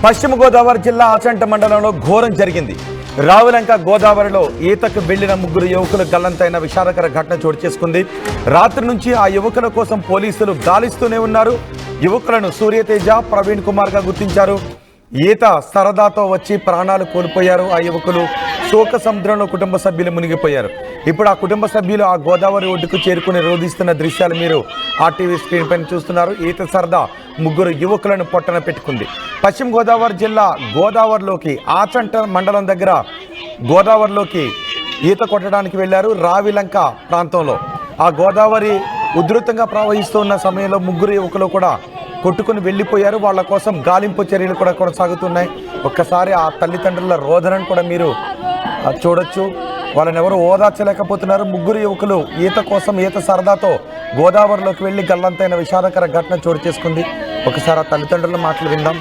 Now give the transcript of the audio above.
పశ్చిమ గోదావరి జిల్లా ఆచంట మండలంలో ఘోరం జరిగింది. రావులంక గోదావరిలో ఈతకు వెళ్లిన ముగ్గురు యువకులు గల్లంతైన విషాదకర ఘటన చోటు చేసుకుంది. రాత్రి నుంచి ఆ యువకుల కోసం పోలీసులు గాలిస్తూనే ఉన్నారు. యువకులను సూర్యతేజ, ప్రవీణ్ కుమార్ గా గుర్తించారు. ఈత సరదాతో వచ్చి ప్రాణాలు కోల్పోయారు. ఆ యువకులు శోక సముద్రంలో కుటుంబ సభ్యులు మునిగిపోయారు. ఇప్పుడు ఆ కుటుంబ సభ్యులు ఆ గోదావరి ఒడ్డుకు చేరుకుని రోధిస్తున్న దృశ్యాలు మీరు ఆర్టీవీ స్క్రీన్ పైన చూస్తున్నారు. ఈత సరదా ముగ్గురు యువకులను పొట్టన పెట్టుకుంది. పశ్చిమ గోదావరి జిల్లా గోదావరిలోకి ఆచంట మండలం దగ్గర గోదావరిలోకి ఈత కొట్టడానికి వెళ్లారు. రావిలంక ప్రాంతంలో ఆ గోదావరి ఉధృతంగా ప్రవహిస్తున్న సమయంలో ముగ్గురు యువకులు కూడా కొట్టుకుని వెళ్ళిపోయారు. వాళ్ళ కోసం గాలింపు చర్యలు కూడా కొనసాగుతున్నాయి. ఒక్కసారి ఆ తల్లిదండ్రుల రోదనను కూడా మీరు చూడొచ్చు. వాళ్ళని ఎవరు ఓదార్చలేకపోతున్నారు. ముగ్గురు యువకులు ఈత కోసం ఈత సరదాతో గోదావరిలోకి వెళ్ళి గల్లంతైన విషాదకర ఘటన చోటు చేసుకుంది. ఒకసారి ఆ తల్లిదండ్రుల మాటలు విందాం.